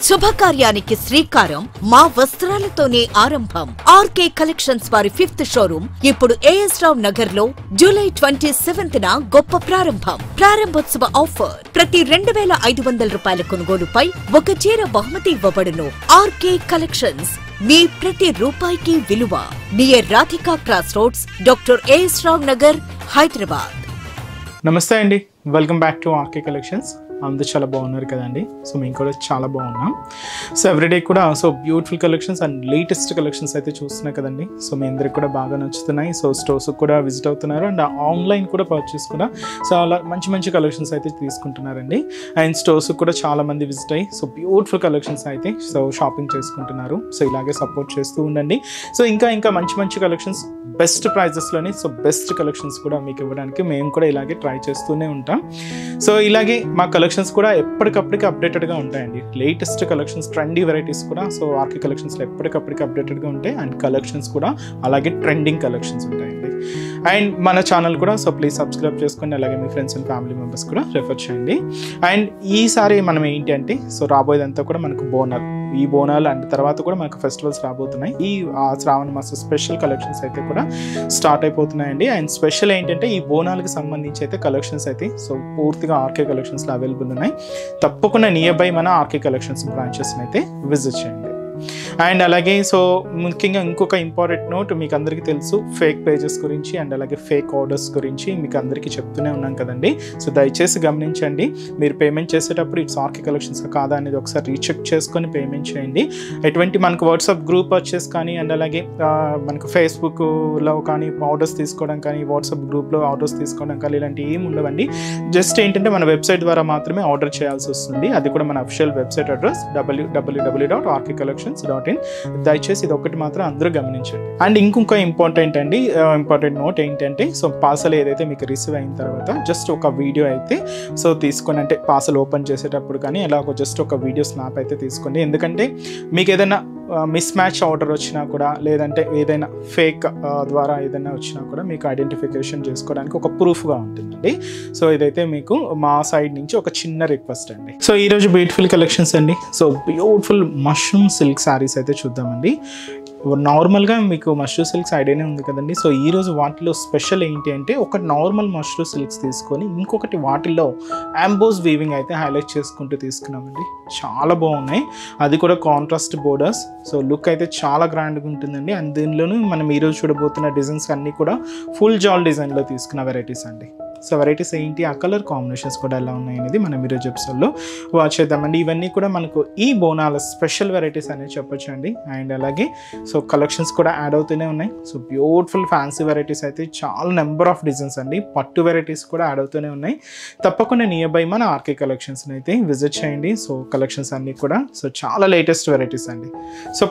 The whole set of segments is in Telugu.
శుభకార్యానికి శ్రీకారం మా వస్త్రాలతోనే ఆరంభం. ఆర్కే కలెక్షన్స్ వారి 5th షోరూమ్ ఇప్పుడు ఏఎస్ రావ్ నగర్ లో జూలై 27న గొప్ప ప్రారంభం. ప్రారంభోత్సవ ఆఫర్ ప్రతి 2500 రూపాయల కొనుగోలుపై ఒక చీర బహుమతి ఇవ్వబడును. ఆర్కే కలెక్షన్స్ మీ ప్రతి రూపాయికి విలువ. Near Radhika cross roads, doctor AS Rao Nagar, Hyderabad. నమస్తే అండి, welcome back to RK collections. అందరూ చాలా బాగున్నారు కదండి. సో మేము కూడా చాలా బాగున్నాం. సో ఎవ్రీడే కూడా beautiful collections and latest collections అయితే చూస్తున్నాయి కదండి. సో మీ అందరికి కూడా బాగా నచ్చుతున్నాయి. సో స్టోర్స్కి కూడా విజిట్ అవుతున్నారు అండ్ ఆన్లైన్ కూడా పర్చేస్ కూడా చాలా మంచి కలెక్షన్స్ అయితే తీసుకుంటున్నారండి. అండ్ స్టోర్స్కి కూడా చాలా మంది విజిట్ అయ్యి బ్యూటిఫుల్ కలెక్షన్స్ అయితే షాపింగ్ చేసుకుంటున్నారు. సో ఇలాగే సపోర్ట్ చేస్తూ ఉండండి. సో ఇంకా మంచి కలెక్షన్స్ బెస్ట్ ప్రైజెస్లోని బెస్ట్ కలెక్షన్స్ కూడా మీకు ఇవ్వడానికి మేము కూడా ఇలాగే ట్రై చేస్తూనే ఉంటాం. సో ఇలాగే మా కలెక్షన్స్ కూడా ఎప్పటికప్పటికి అప్డేటెడ్గా ఉంటాయండి. లేటెస్ట్ కలెక్షన్స్, ట్రెండీ వెరైటీస్ కూడా ఆర్కే కలెక్షన్స్లో ఎప్పటికప్పటికి అప్డేటెడ్గా ఉంటాయి. అండ్ కలెక్షన్స్ కూడా అలాగే ట్రెండింగ్ కలెక్షన్స్ ఉంటాయండి. అండ్ మన ఛానల్ కూడా ప్లీజ్ సబ్స్క్రైబ్ చేసుకోండి. అలాగే మీ ఫ్రెండ్స్ అండ్ ఫ్యామిలీ మెంబర్స్ కూడా రెఫర్ చేయండి. అండ్ ఈసారి మనం ఏంటి అంటే రాబోయేదంతా కూడా మనకు బోనాలు, ఈ బోనాలు అండ్ తర్వాత కూడా మనకు ఫెస్టివల్స్ రాబోతున్నాయి. ఈ శ్రావణ మాస స్పెషల్ కలెక్షన్స్ అయితే కూడా స్టార్ట్ అయిపోతున్నాయండి. అండ్ స్పెషల్ ఏంటంటే ఈ బోనాలకు సంబంధించి అయితే కలెక్షన్స్ అయితే పూర్తిగా ఆర్కే కలెక్షన్స్లో అవైలబుల్ ఉన్నాయి. తప్పకుండా నియర్ బై మన ఆర్కే కలెక్షన్స్ బ్రాంచెస్ని అయితే విజిట్ చేయండి. అండ్ అలాగే ముఖ్యంగా ఇంకొక ఇంపార్టెంట్ నోట్, మీకు అందరికీ తెలుసు ఫేక్ పేజెస్ గురించి అండ్ అలాగే ఫేక్ ఆర్డర్స్ గురించి మీకు అందరికీ చెప్తూనే ఉన్నాం కదండి. సో దయచేసి గమనించండి. మీరు పేమెంట్ చేసేటప్పుడు ఇట్స్ ఆర్కే కలెక్షన్స్ కాదా అనేది ఒకసారి రీచెక్ చేసుకొని పేమెంట్ చేయండి. ఎటువంటి మనకు వాట్సాప్ గ్రూప్ పర్చేస్ కానీ అండ్ అలాగే మనకు ఫేస్బుక్లో కానీ ఆర్డర్స్ తీసుకోవడం కానీ, వాట్సాప్ గ్రూప్లో ఆర్డర్స్ తీసుకోవడం కానీ ఇలాంటివి ఏమి ఉండవండి. జస్ట్ ఏంటంటే మన వెబ్సైట్ ద్వారా మాత్రమే ఆర్డర్ చేయాల్సి వస్తుంది. అది కూడా మన అఫిషియల్ వెబ్సైట్ అడ్రస్ www.rkcollections.in. దయచేసి ఇది ఒకటి మాత్రం అందరూ గమనించండి. అండ్ ఇంకొక ఇంపార్టెంట్ నోట్ ఏంటంటే పార్సల్ ఏదైతే మీకు రిసీవ్ అయిన తర్వాత జస్ట్ ఒక వీడియో అయితే తీసుకొని, అంటే పార్సల్ ఓపెన్ చేసేటప్పుడు కానీ ఎలాగో జస్ట్ ఒక వీడియో స్నాప్ అయితే తీసుకోండి. ఎందుకంటే మీకు ఏదైనా మిస్ మ్యాచ్ ఆర్డర్ వచ్చినా కూడా, లేదంటే ఏదైనా ఫేక్ ద్వారా ఏదైనా వచ్చినా కూడా మీకు ఐడెంటిఫికేషన్ చేసుకోవడానికి ఒక ప్రూఫ్గా ఉంటుందండి. సో ఇదైతే మీకు మా సైడ్ నుంచి ఒక చిన్న రిక్వెస్ట్ అండి. సో ఈరోజు బ్యూటిఫుల్ కలెక్షన్స్ అండి. బ్యూటిఫుల్ మష్రూమ్ సిల్క్ శారీస్ అయితే చూద్దామండి. నార్మల్గా మీకు మష్రూ సిల్క్స్ ఐడియానే ఉంది కదండి. సో ఈరోజు వాటిలో స్పెషల్ ఏంటి అంటే ఒక నార్మల్ మష్రూ సిల్క్స్ తీసుకొని ఇంకొకటి వాటిల్లో అంబోస్ వీవింగ్ అయితే హైలైట్ చేసుకుంటూ తీసుకున్నామండి. చాలా బాగున్నాయి. అది కూడా కాంట్రాస్ట్ బోర్డర్స్. లుక్ అయితే చాలా గ్రాండ్గా ఉంటుందండి. అండ్ దీనిలోనూ మనం ఈరోజు చూడబోతున్న డిజైన్స్ అన్నీ కూడా ఫుల్ జాల్ డిజైన్లో తీసుకున్న వెరైటీస్ అండి. వెరైటీస్ ఏంటి, ఆ కలర్ కాంబినేషన్స్ కూడా ఎలా ఉన్నాయి అనేది మనం ఈరోజు ఎపిసోడ్లో వాచ్ చేద్దామండి. ఇవన్నీ కూడా మనకు ఈ బోనాల స్పెషల్ వెరైటీస్ అనేది చెప్పొచ్చు అండి. అండ్ అలాగే కలెక్షన్స్ కూడా యాడ్ అవుతూనే ఉన్నాయి. బ్యూటిఫుల్ ఫ్యాన్సీ వెరైటీస్ అయితే చాలా నెంబర్ ఆఫ్ డిజైన్స్ అండి. పట్టు వెరైటీస్ కూడా యాడ్ అవుతూనే ఉన్నాయి. తప్పకుండా నియర్ బై మన ఆర్కే కలెక్షన్స్ని అయితే విజిట్ చేయండి. కలెక్షన్స్ అన్నీ కూడా చాలా లేటెస్ట్ వెరైటీస్ అండి.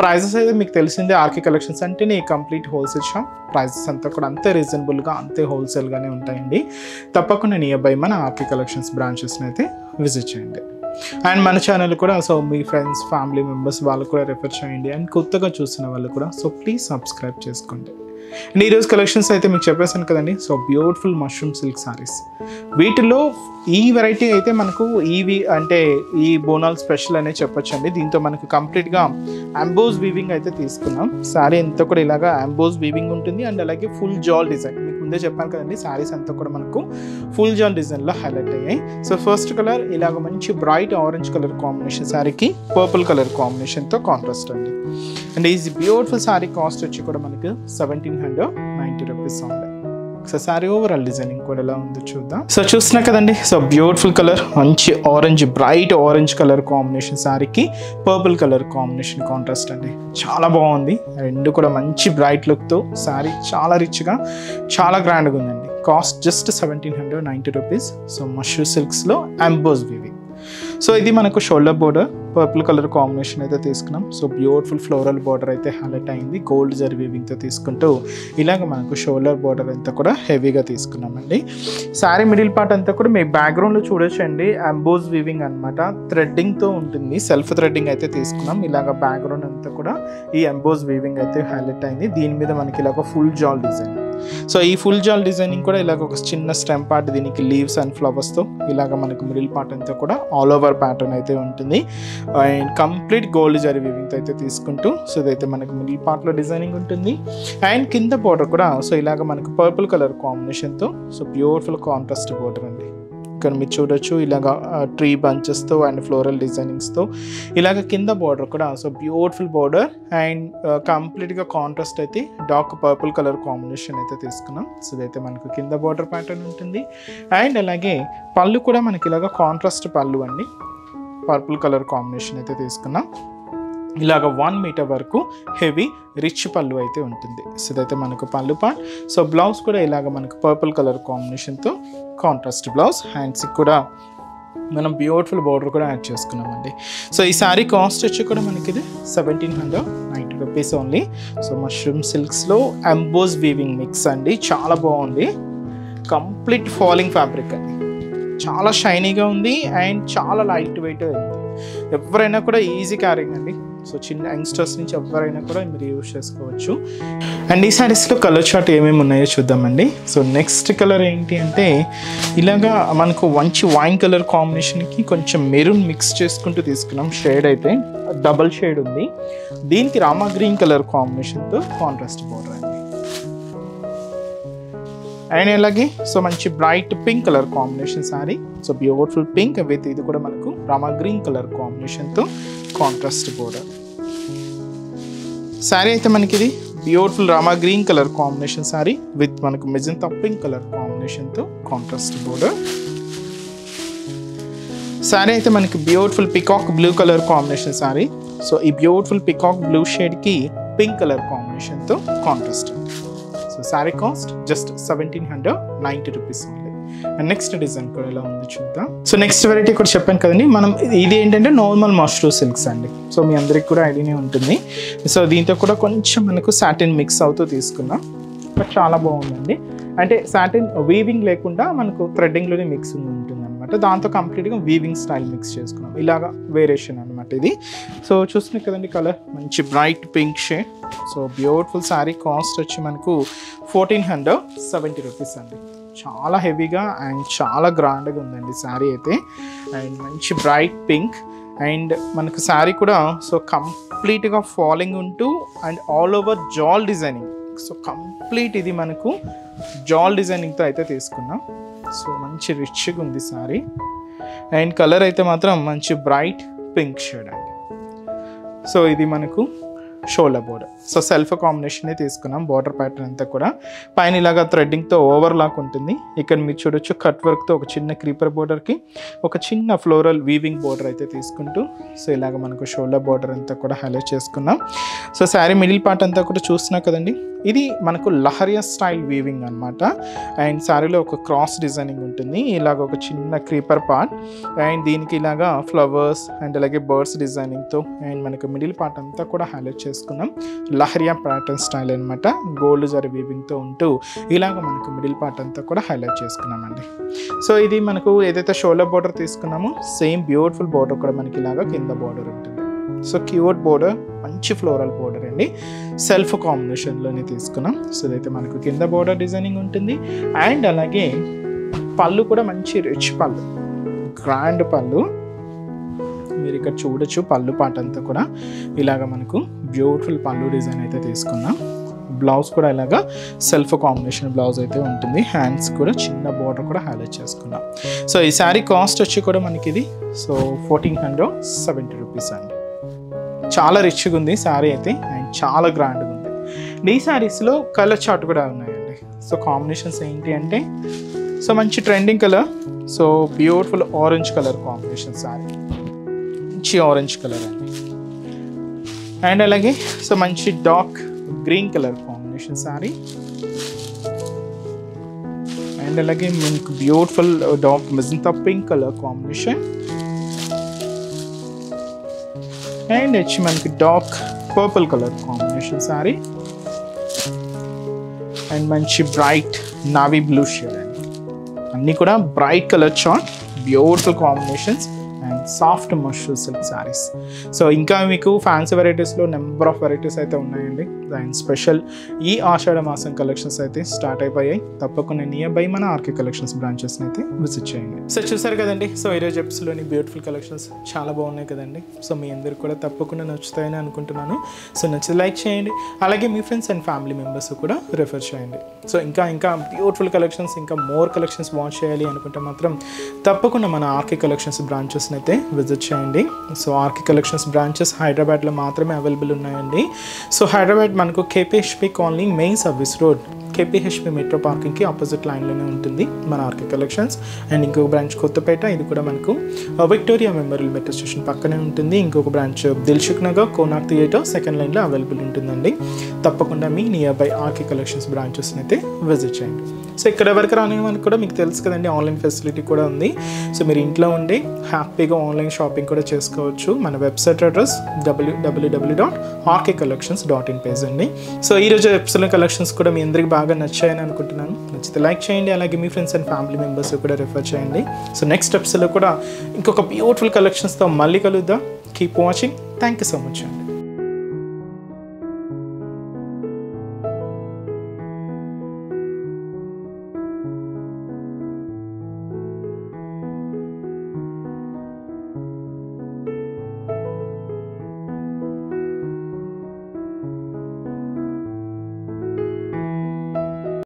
ప్రైజెస్ అయితే మీకు తెలిసిందే, ఆర్కే కలెక్షన్స్ అంటేనే కంప్లీట్ హోల్సేల్ షాప్. ప్రైజెస్ అంతా కూడా అంతే రీజనబుల్గా, అంతే హోల్సేల్గానే ఉంటాయండి. తప్పకుండా నియర్ బై మన ఆర్కే కలెక్షన్స్ బ్రాంచెస్ని అయితే విజిట్ చేయండి. అండ్ మన ఛానల్ కూడా మీ ఫ్రెండ్స్, ఫ్యామిలీ మెంబర్స్ వాళ్ళకు కూడా రెఫర్ చేయండి. అండ్ కొత్తగా చూసిన వాళ్ళు కూడా ప్లీజ్ సబ్స్క్రైబ్ చేసుకోండి. అండ్ ఈరోజు కలెక్షన్స్ అయితే మీకు చెప్పేసాను కదండి. Beautiful mushroom silk saris. వీటిలో ఈ వెరైటీ అయితే మనకు ఈ బోనాల్ స్పెషల్ అనేది చెప్పొచ్చు అండి. దీంతో మనకు కంప్లీట్గా అంబోస్ వీవింగ్ అయితే తీసుకున్నాం. శారీ అంతా కూడా ఇలాగా అంబోస్ వీవింగ్ ఉంటుంది. అండ్ అలాగే ఫుల్ జాల్ డిజైన్ మీకు ముందే చెప్పాను కదండి. శారీస్ అంతా కూడా మనకు ఫుల్ జాల్ డిజైన్లో హైలైట్ అయ్యాయి. ఫస్ట్ కలర్ ఇలాగ మంచి బ్రైట్ ఆరెంజ్ కలర్ కాంబినేషన్, శారీకి పర్పుల్ కలర్ కాంబినేషన్తో కాంట్రాస్ట్ అండి. అండ్ ఈ బ్యూటిఫుల్ శారీ కాస్ట్ వచ్చి కూడా మనకు 1790 రూపీస్ ఉంది. శారీ ఓవరాల్ డిజైనింగ్ కూడా ఎలా ఉందో చూద్దాం. చూస్తున్నా కదండి. బ్యూటిఫుల్ కలర్, మంచి orange, bright orange colour combination, శారీకి పర్పుల్ కలర్ కాంబినేషన్ కాంట్రాస్ట్ అండి. చాలా బాగుంది. రెండు కూడా మంచి బ్రైట్ లుక్తో శారీ చాలా రిచ్గా, చాలా గ్రాండ్గా ఉందండి. Cost just 1790 rupees. మష్రూ సిల్క్స్లో అంబోస్ వీవింగ్. ఇది మనకు shoulder border purple colour combination అయితే తీసుకున్నాం. బ్యూటిఫుల్ ఫ్లోరల్ బార్డర్ అయితే హైలైట్ అయింది. గోల్డ్ జరీ వీవింగ్తో తీసుకుంటూ ఇలాగ మనకు షోల్డర్ బార్డర్ అంతా కూడా హెవీగా తీసుకున్నామండి. శారీ మిడిల్ పార్ట్ అంతా కూడా మీ బ్యాక్గ్రౌండ్లో చూడొచ్చండి. అంబోస్ వీవింగ్ అనమాట, థ్రెడ్డింగ్తో ఉంటుంది. సెల్ఫ్ థ్రెడ్డింగ్ అయితే తీసుకున్నాం. ఇలాగ బ్యాక్గ్రౌండ్ అంతా కూడా ఈ అంబోస్ వీవింగ్ అయితే హైలైట్ అయింది. దీని మీద మనకి ఇలాగ ఫుల్ జాల్ డిజైన్ సో ఈ ఫుల్ జాల్ డిజైనింగ్ కూడా ఇలాగ ఒక చిన్న స్టెమ్ పార్ట్, దీనికి లీవ్స్ అండ్ ఫ్లవర్స్తో ఇలాగ మనకు మిడిల్ పార్ట్ అంతా కూడా ఆల్ ఓవర్ ప్యాటర్న్ అయితే ఉంటుంది. అండ్ కంప్లీట్ గోల్డ్ జరీ వీవింగ్తో అయితే తీసుకుంటూ సో ఇదైతే మనకు మిడిల్ పార్ట్లో డిజైనింగ్ ఉంటుంది. అండ్ కింద బోర్డర్ కూడా సో ఇలాగ మనకు పర్పుల్ కలర్ కాంబినేషన్తో సో బ్యూటిఫుల్ కాంట్రాస్ట్ బోర్డర్ అండి. ఇక్కడ మీరు చూడొచ్చు ఇలాగ ట్రీ బంచెస్తో అండ్ ఫ్లోరల్ డిజైనింగ్స్తో ఇలాగ కింద బార్డర్ కూడా సో బ్యూటిఫుల్ బార్డర్ అండ్ కంప్లీట్గా కాంట్రాస్ట్ అయితే డార్క్ పర్పుల్ కలర్ కాంబినేషన్ అయితే తీసుకున్నాం. సో ఇదైతే మనకు కింద బార్డర్ ప్యాటర్న్ ఉంటుంది. అండ్ అలాగే పళ్ళు కూడా మనకి ఇలాగ కాంట్రాస్ట్ పళ్ళు అండి, పర్పుల్ కలర్ కాంబినేషన్ అయితే తీసుకున్నాం. ఇలాగ 1 మీటర్ వరకు హెవీ రిచ్ పళ్ళు అయితే ఉంటుంది. సో ఇదైతే మనకు పళ్ళు పార్ట్. సో బ్లౌజ్ కూడా ఇలాగ మనకు పర్పుల్ కలర్ కాంబినేషన్తో కాంట్రాస్ట్ బ్లౌజ్. హ్యాండ్స్కి కూడా మనం బ్యూటిఫుల్ బార్డర్ కూడా యాడ్ చేసుకున్నామండి. సో ఈ శారీ కాస్ట్ వచ్చి కూడా మనకి ఇది 1790 రూపీస్ ఓన్లీ. సో మష్రూమ్ సిల్క్స్లో ఎంబోస్ వీవింగ్ మిక్స్ అండి, చాలా బాగుంది. కంప్లీట్ ఫాలింగ్ ఫ్యాబ్రిక్ అండి, చాలా షైనీగా ఉంది అండ్ చాలా లైట్ వెయిట్ ఉంది. ఎవరైనా కూడా ఈజీ క్యారింగ్ అండి. సో చిన్న యంగ్స్టర్స్ నుంచి ఎవరైనా కూడా మీరు యూజ్ చేసుకోవచ్చు. అండ్ ఈ శారీస్లో కలర్ చార్ట్ ఏమేమి ఉన్నాయో చూద్దామండి. సో నెక్స్ట్ కలర్ ఏంటి అంటే ఇలాగా మనకు మంచి వైన్ కలర్ కాంబినేషన్కి కొంచెం మెరూన్ మిక్స్ చేసుకుంటూ తీసుకున్నాం. షేడ్ అయితే డబల్ షేడ్ ఉంది. దీనికి రామా గ్రీన్ కలర్ కాంబినేషన్తో కాంట్రాస్ట్ బోర్డర్ అండి. అండ్ అలాగే సో మంచి bright pink colour combination sari. So beautiful pink with ఇది కూడా మనకు రామా గ్రీన్ కలర్ కాంబినేషన్తో కాంట్రాస్ట్ బోర్డర్. శారీ అయితే మనకి ఇది beautiful Rama green colour combination sari with మనకు మెజంతా పింక్ కలర్ కాంబినేషన్తో కాంట్రాస్ట్ బోర్డర్. శారీ అయితే మనకి beautiful peacock blue colour combination sari. So ఈ బ్యూటిఫుల్ పికాక్ బ్లూ షేడ్కి పింక్ కలర్ కాంబినేషన్తో contrast. So sari cost just 1790 rupees ఉంది. అండ్ నెక్స్ట్ డిజైన్ కూడా ఎలా ఉంది చూద్దాం. సో నెక్స్ట్ వెరైటీ కూడా చెప్పాను కదండి మనం, ఇది ఏంటంటే నార్మల్ మష్రూమ్ సిల్క్స్ అండి. సో మీ అందరికి కూడా ఐడియానే ఉంటుంది. సో దీంతో కూడా కొంచెం మనకు సాటిన్ మిక్స్ అవుతూ తీసుకున్నాం, బట్ చాలా బాగుందండి. అంటే సాటిన్ వీవింగ్ లేకుండా మనకు థ్రెడ్డింగ్లోనే మిక్సింగ్ ఉంటుంది అనమాట. దాంతో కంప్లీట్గా వీవింగ్ స్టైల్ మిక్స్ చేసుకున్నాం, ఇలాగా వేరియేషన్ అనమాట ఇది. సో చూస్తున్నాయి కదండి కలర్ మంచి bright pink shade. So beautiful sari cost వచ్చి మనకు 1470 రూపీస్ అండి. చాలా హెవీగా అండ్ చాలా గ్రాండ్గా ఉందండి శారీ అయితే. అండ్ మంచి బ్రైట్ పింక్ అండ్ మనకు శారీ కూడా సో కంప్లీట్గా ఫాలింగ్ ఉంటూ and all over jaal designing. So complete ఇది మనకు జాల్ డిజైనింగ్తో అయితే తీసుకున్నాం. సో మంచి రిచ్గా ఉంది శారీ. అండ్ కలర్ అయితే మాత్రం మంచి బ్రైట్ పింక్ షేడ్ అండి. సో ఇది మనకు shoulder border. So self combination తీసుకున్నాం. బార్డర్ ప్యాటర్న్ అంతా కూడా పైన ఇలాగా థ్రెడ్డింగ్తో ఓవర్లాక్ ఉంటుంది. ఇక్కడ మీరు చూడొచ్చు కట్ వర్క్తో ఒక చిన్న క్రీపర్ బోర్డర్కి ఒక చిన్న ఫ్లోరల్ వీవింగ్ బోర్డర్ అయితే తీసుకుంటూ సో ఇలాగ మనకు షోల్డర్ బోర్డర్ అంతా కూడా హైలైట్ చేసుకున్నాం. సో శారీ మిడిల్ పార్ట్ అంతా కూడా చూస్తున్నా కదండి, ఇది మనకు లహరియా స్టైల్ వీవింగ్ అనమాట. అండ్ శారీలో ఒక క్రాస్ డిజైనింగ్ ఉంటుంది, ఇలాగ ఒక చిన్న క్రీపర్ పార్ట్ అండ్ దీనికి ఇలాగా ఫ్లవర్స్ అండ్ అలాగే బర్డ్స్ డిజైనింగ్తో అండ్ మనకు మిడిల్ పార్ట్ అంతా కూడా హైలైట్ చేసుకున్నాం. లహరియా ప్యాటర్న్ స్టైల్ అనమాట, గోల్డ్ జరీ వీవింగ్తో ఉంటూ ఇలాగ మనకు మిడిల్ పార్ట్ అంతా కూడా హైలైట్ చేసుకున్నామండి. సో ఇది మనకు ఏదైతే షోల్డర్ బోర్డర్ తీసుకున్నామో సేమ్ బ్యూటిఫుల్ బోర్డర్ కూడా మనకి ఇలాగా కింద బోర్డర్ ఉంటుంది. సో క్యూట్ బోర్డర్, మంచి ఫ్లోరల్ బోర్డర్ అండి, సెల్ఫ్ కాంబినేషన్లోనే తీసుకున్నాం. సో ఇదైతే మనకు కింద బోర్డర్ డిజైనింగ్ ఉంటుంది. అండ్ అలాగే పళ్ళు కూడా మంచి రిచ్ పళ్ళు, గ్రాండ్ పళ్ళు. మీరు ఇక్కడ చూడొచ్చు పళ్ళు పాట అంతా కూడా ఇలాగ మనకు బ్యూటిఫుల్ పళ్ళు డిజైన్ అయితే తీసుకున్నాం. బ్లౌజ్ కూడా ఇలాగా సెల్ఫ్ కాంబినేషన్ బ్లౌజ్ అయితే ఉంటుంది. హ్యాండ్స్ కూడా చిన్న బోర్డర్ కూడా హైలైట్ చేసుకున్నాం. సో ఈ శారీ కాస్ట్ వచ్చి కూడా మనకి ఇది సో 1470 రూపీస్ అండి. చాలా రిచ్గా ఉంది శారీ అయితే అండ్ చాలా గ్రాండ్గా ఉంది. ఈ శారీస్లో కలర్ చార్ట్ కూడా ఉన్నాయండి. సో కాంబినేషన్స్ ఏంటి అంటే సో మంచి trending colour, so beautiful orange colour combination sari, మంచి ఆరెంజ్ కలర్ అండి. అండ్ అలాగే సో మంచి dark green colour combination sari. And అలాగే మనకు beautiful dark magenta pink colour combination. And వచ్చి మనకి dark purple colour combination sari. And మంచి బ్రైట్ నావీ బ్లూ షేడ్ అండి. అన్నీ కూడా bright colour chart, beautiful combinations and soft mashru silk saris. So ఇంకా మీకు ఫ్యాన్సీ వెరైటీస్లో నెంబర్ ఆఫ్ వెరైటీస్ అయితే ఉన్నాయండి. అండ్ స్పెషల్ ఈ ఆషాఢ మాసం కలెక్షన్స్ అయితే స్టార్ట్ అయిపోయాయి. తప్పకుండా నియర్ బై మన ఆర్కే కలెక్షన్స్ బ్రాంచెస్ని అయితే విజిట్ చేయండి. సో చూసారు కదండి, సో ఈరోజు ఎపిసోడ్లోని బ్యూటిఫుల్ కలెక్షన్స్ చాలా బాగున్నాయి కదండి. సో మీ అందరికి కూడా తప్పకుండా నచ్చుతాయని అనుకుంటున్నాను. సో నచ్చితే లైక్ చేయండి, అలాగే మీ ఫ్రెండ్స్ అండ్ ఫ్యామిలీ మెంబర్స్ కూడా రిఫర్ చేయండి. సో ఇంకా బ్యూటిఫుల్ కలెక్షన్స్, ఇంకా మోర్ కలెక్షన్స్ వాచ్ చేయాలి అనుకుంటే మాత్రం తప్పకుండా మన ఆర్కే కలెక్షన్స్ బ్రాంచెస్ని అయితే విజిట్ చేయండి. సో ఆర్కే కలెక్షన్స్ బ్రాంచెస్ హైదరాబాద్లో మాత్రమే అవైలబుల్ ఉన్నాయండి. సో హైదరాబాద్ మనకు KPHB colony main service road, KPHB metro పార్కింగ్కి ఆపోజిట్ లైన్లోనే ఉంటుంది మన ఆర్కే కలెక్షన్స్. అండ్ ఇంకొక బ్రాంచ్ కొత్తపేట, ఇది కూడా మనకు విక్టోరియా మెమోరియల్ మెట్రో స్టేషన్ పక్కనే ఉంటుంది. ఇంకొక branch Dilsukh Nagar Konark theatre second లైన్లో అవైలబుల్ ఉంటుందండి. తప్పకుండా మీ నియర్ బై ఆర్కే కలెక్షన్స్ బ్రాంచెస్ని అయితే విజిట్ చేయండి. సో ఇక్కడ వరకు రాని మనకు కూడా మీకు తెలుసు కదండి, ఆన్లైన్ ఫెసిలిటీ కూడా ఉంది. సో మీరు ఇంట్లో ఉండి హ్యాపీగా ఆన్లైన్ షాపింగ్ కూడా చేసుకోవచ్చు. మన వెబ్సైట్ అడ్రస్ www.rkcollections.in పేజ్ అండి. సో ఈరోజు ఎపిసోడ్ కలెక్షన్స్ కూడా మీ అందరికి బాగా నచ్చాయని అనుకుంటున్నాను. నచ్చితే లైక్ చేయండి, అలాగే మీ ఫ్రెండ్స్ అండ్ ఫ్యామిలీ మెంబర్స్ కూడా రిఫర్ చేయండి. సో నెక్స్ట్ ఎపిసోడ్లో కూడా ఇంకొక బ్యూటిఫుల్ కలెక్షన్స్తో మళ్ళీ కలుద్దాం. Keep watching. Thank you so much అండి.